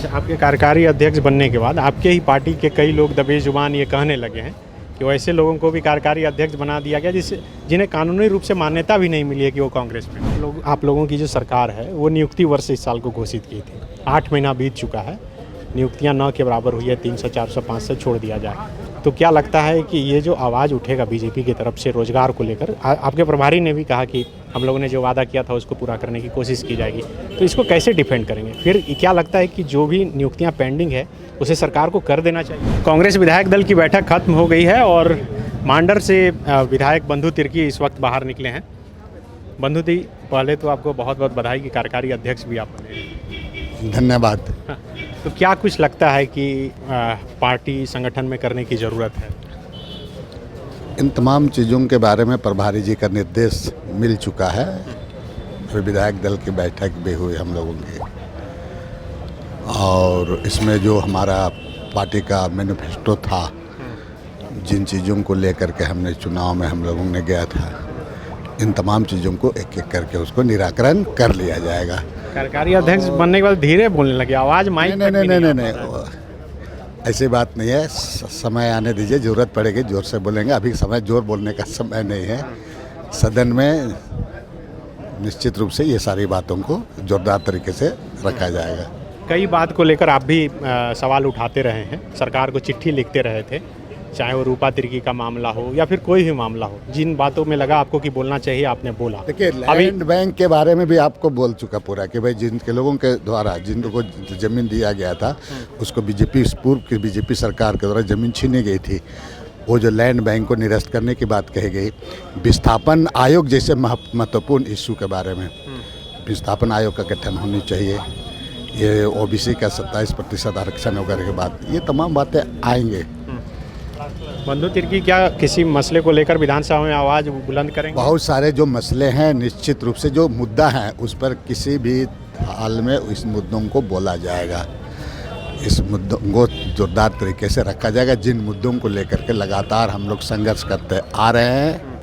अच्छा, आपके कार्यकारी अध्यक्ष बनने के बाद आपके ही पार्टी के कई लोग दबे जुबान ये कहने लगे हैं कि वैसे लोगों को भी कार्यकारी अध्यक्ष बना दिया गया जिन्हें कानूनी रूप से मान्यता भी नहीं मिली है कि वो कांग्रेस में। आप लोगों की जो सरकार है वो नियुक्ति वर्ष इस साल को घोषित की थी। 8 महीना बीत चुका है, नियुक्तियां 9 के बराबर हुई है, 300, 400, 500 छोड़ दिया जाए। तो क्या लगता है कि ये जो आवाज़ उठेगा बीजेपी की तरफ से रोजगार को लेकर, आपके प्रभारी ने भी कहा कि हम लोगों ने जो वादा किया था उसको पूरा करने की कोशिश की जाएगी, तो इसको कैसे डिफेंड करेंगे? फिर क्या लगता है कि जो भी नियुक्तियां पेंडिंग है उसे सरकार को कर देना चाहिए? कांग्रेस विधायक दल की बैठक खत्म हो गई है और मांडर से विधायक बंधु तिर्की इस वक्त बाहर निकले हैं। बंधु दी, पहले तो आपको बहुत बहुत बधाई कि कार्यकारी अध्यक्ष भी आप बने। धन्यवाद। तो क्या कुछ लगता है कि पार्टी संगठन में करने की ज़रूरत है? इन तमाम चीज़ों के बारे में प्रभारी जी का निर्देश मिल चुका है। फिर विधायक दल की बैठक भी हुई हम लोगों की, और इसमें जो हमारा पार्टी का मैनिफेस्टो था, जिन चीज़ों को लेकर के हमने चुनाव में हम लोगों ने गया था, इन तमाम चीज़ों को एक एक करके उसको निराकरण कर लिया जाएगा। कार्यकारी अध्यक्ष बनने के बाद धीरे बोलने लगे, आवाज़ माइक नहीं, ऐसी बात नहीं है। समय आने दीजिए, ज़रूरत पड़ेगी जोर से बोलेंगे। अभी समय जोर बोलने का समय नहीं है। सदन में निश्चित रूप से ये सारी बातों को जोरदार तरीके से रखा जाएगा। कई बात को लेकर आप भी सवाल उठाते रहे हैं, सरकार को चिट्ठी लिखते रहे थे, चाहे वो रूपा तिर्की का मामला हो या फिर कोई भी मामला हो। जिन बातों में लगा आपको कि बोलना चाहिए आपने बोला। देखिए, लैंड बैंक के बारे में भी आपको बोल चुका पूरा कि भाई जिनके लोगों के द्वारा जिनको ज़मीन दिया गया था उसको पूर्व की बीजेपी सरकार के द्वारा ज़मीन छीनी गई थी, वो जो लैंड बैंक को निरस्त करने की बात कही गई। विस्थापन आयोग जैसे महत्वपूर्ण इशू के बारे में विस्थापन आयोग का गठन होनी चाहिए। ये ओबीसी का 27% आरक्षण वगैरह के बाद ये तमाम बातें आएंगे। बंधु तिर्की क्या किसी मसले को लेकर विधानसभा में आवाज़ बुलंद करेंगे? बहुत सारे जो मसले हैं, निश्चित रूप से जो मुद्दा है उस पर किसी भी हाल में इस मुद्दों को बोला जाएगा। इस मुद्दों को जोरदार तरीके से रखा जाएगा। जिन मुद्दों को लेकर के लगातार हम लोग संघर्ष करते आ रहे हैं,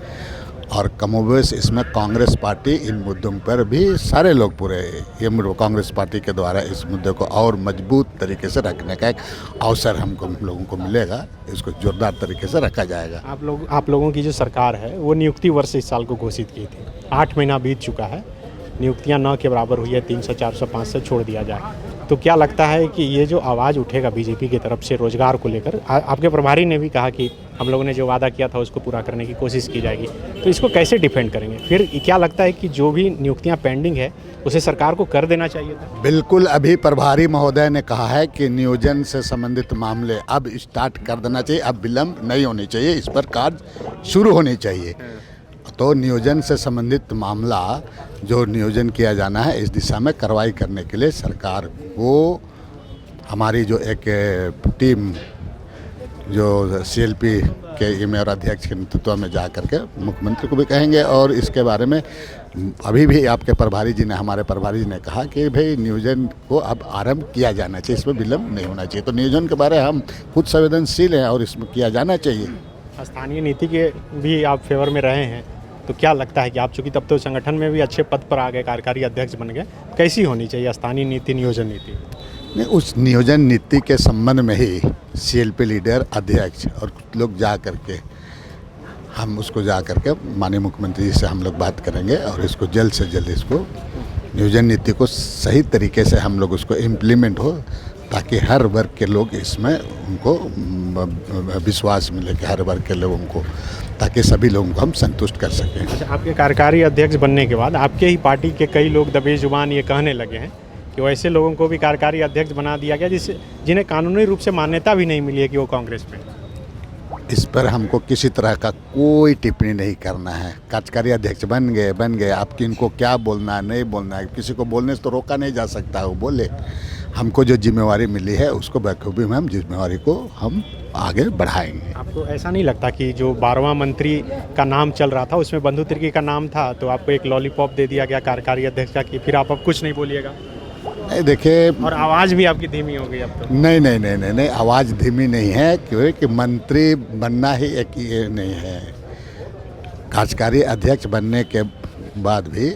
और कमोबेश इसमें कांग्रेस पार्टी इन मुद्दों पर भी सारे लोग पूरे ये कांग्रेस पार्टी के द्वारा इस मुद्दे को और मजबूत तरीके से रखने का एक अवसर हम लोगों को मिलेगा। इसको जोरदार तरीके से रखा जाएगा। आप लोगों की जो सरकार है वो नियुक्ति वर्ष इस साल को घोषित की थी। 8 महीना बीत चुका है, नियुक्तियां 9 के बराबर हुई है, 300, 400, 500 छोड़ दिया जाए। तो क्या लगता है कि ये जो आवाज़ उठेगा बीजेपी की तरफ से रोजगार को लेकर, आपके प्रभारी ने भी कहा कि हम लोगों ने जो वादा किया था उसको पूरा करने की कोशिश की जाएगी, तो इसको कैसे डिफेंड करेंगे? फिर क्या लगता है कि जो भी नियुक्तियां पेंडिंग है उसे सरकार को कर देना चाहिए था? बिल्कुल, अभी प्रभारी महोदय ने कहा है कि नियोजन से संबंधित मामले अब स्टार्ट कर देना चाहिए, अब विलंब नहीं होनी चाहिए, इस पर कार्य शुरू होनी चाहिए। तो नियोजन से संबंधित मामला जो नियोजन किया जाना है, इस दिशा में कार्रवाई करने के लिए सरकार को हमारी जो एक टीम जो सीएलपी के मेयर अध्यक्ष के नेतृत्व में जा करके मुख्यमंत्री को भी कहेंगे। और इसके बारे में अभी भी आपके प्रभारी जी ने, हमारे प्रभारी जी ने कहा कि भाई नियोजन को अब आरंभ किया जाना चाहिए, इसमें विलंब नहीं होना चाहिए। तो नियोजन के बारे में हम खुद संवेदनशील हैं और इसमें किया जाना चाहिए। स्थानीय नीति के भी आप फेवर में रहे हैं, तो क्या लगता है कि आप चूँकि तब तो संगठन में भी अच्छे पद पर आ गए, कार्यकारी अध्यक्ष बन गए, कैसी होनी चाहिए स्थानीय नीति, नियोजन नीति? नहीं, उस नियोजन नीति के संबंध में ही सीएलपी लीडर, अध्यक्ष और कुछ लोग जा करके हम उसको जा करके माननीय मुख्यमंत्री जी से हम लोग बात करेंगे और इसको जल्द से जल्द इसको नियोजन नीति को सही तरीके से हम लोग उसको इम्प्लीमेंट हो, ताकि हर वर्ग के लोग इसमें उनको विश्वास मिले कि हर वर्ग के लोगों को, ताकि सभी लोगों को हम संतुष्ट कर सकें। अच्छा, आपके कार्यकारी अध्यक्ष बनने के बाद आपके ही पार्टी के कई लोग दबे जुबान ये कहने लगे हैं कि वैसे लोगों को भी कार्यकारी अध्यक्ष बना दिया गया जिन्हें कानूनी रूप से मान्यता भी नहीं मिली है कि वो कांग्रेस में। इस पर हमको किसी तरह का कोई टिप्पणी नहीं करना है। कार्यकारी अध्यक्ष बन गए, आप किनको क्या बोलना है, नहीं बोलना है, किसी को बोलने से तो रोका नहीं जा सकता, वो बोले। हमको जो जिम्मेवारी मिली है उसको बखूबी में हम जिम्मेवारी को हम आगे बढ़ाएंगे। आपको ऐसा नहीं लगता कि जो 12वां मंत्री का नाम चल रहा था उसमें बंधु तिर्की का नाम था, तो आपको एक लॉलीपॉप दे दिया गया कार्यकारी अध्यक्ष का कि फिर आप अब कुछ नहीं बोलिएगा? नहीं, देखिए, और आवाज़ भी आपकी धीमी हो गई अब तो। नहीं, आवाज़ धीमी नहीं है, क्योंकि मंत्री बनना ही एक ये नहीं है। कार्यकारी अध्यक्ष बनने के बाद भी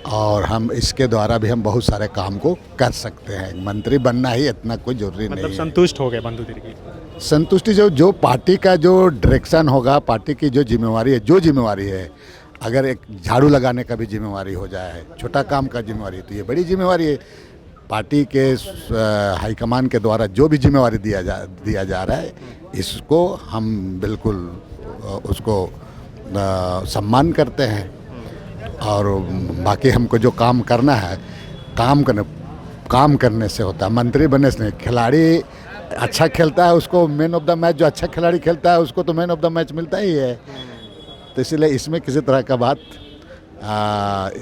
और हम इसके द्वारा भी हम बहुत सारे काम को कर सकते हैं। मंत्री बनना ही इतना कोई जरूरी मतलब नहीं है। संतुष्ट हो गए बंधु तिर्की? संतुष्टि जो पार्टी का जो डायरेक्शन होगा, पार्टी की जो जिम्मेवारी है, अगर एक झाड़ू लगाने का भी जिम्मेवारी हो जाए, छोटा काम का जिम्मेवारी है, तो ये बड़ी जिम्मेवारी है। पार्टी के हाईकमान के द्वारा जो भी जिम्मेवारी दिया जा रहा है, इसको हम बिल्कुल उसको सम्मान करते हैं। और बाकी हमको जो काम करना है, काम करने से होता है, मंत्री बनने से नहीं। खिलाड़ी अच्छा खेलता है, उसको मैन ऑफ द मैच, जो अच्छा खिलाड़ी खेलता है उसको तो मैन ऑफ द मैच मिलता ही है। तो इसलिए इसमें किसी तरह का बात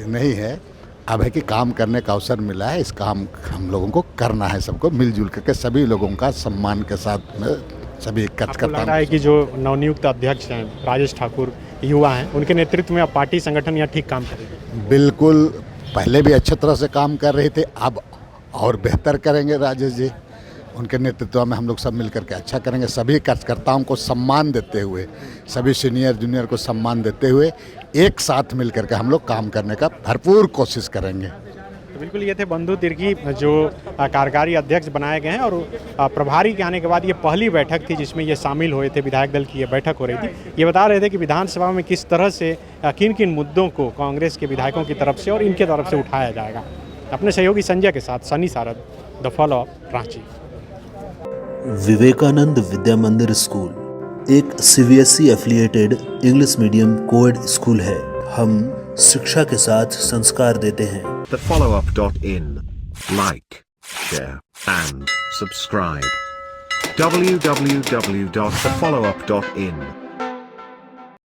नहीं है। अब है कि काम करने का अवसर मिला है, इस काम हम लोगों को करना है, सबको मिलजुल करके सभी लोगों का सम्मान के साथ में सभी आपको लग कार्यकर्ता। रहा है कि जो नवनियुक्त अध्यक्ष हैं राजेश ठाकुर युवा हैं, उनके नेतृत्व में अब पार्टी संगठन यहाँ ठीक काम करेगी? बिल्कुल, पहले भी अच्छी तरह से काम कर रहे थे, अब और बेहतर करेंगे राजेश जी। उनके नेतृत्व में हम लोग सब मिलकर के अच्छा करेंगे। सभी कार्यकर्ताओं को सम्मान देते हुए, सभी सीनियर जूनियर को सम्मान देते हुए एक साथ मिलकर के हम लोग काम करने का भरपूर कोशिश करेंगे। तो बिल्कुल ये थे बंधु तिर्की जो कार्यकारी अध्यक्ष बनाए गए हैं। और प्रभारी के आने के बाद ये पहली बैठक थी जिसमें ये शामिल हुए थे, विधायक दल की ये बैठक हो रही थी। ये बता रहे थे कि विधानसभा में किस तरह से किन किन मुद्दों को कांग्रेस के विधायकों की तरफ से और इनके तरफ से उठाया जाएगा। अपने सहयोगी संजय के साथ Sunny Sarad, the follow up, Ranchi. Vivekananda Vidya Mandir school एक CBSE affiliated English medium coed school है। हम शिक्षा के साथ संस्कार देते हैं। thefollowup.in. Like, share, and subscribe. www.thefollowup.in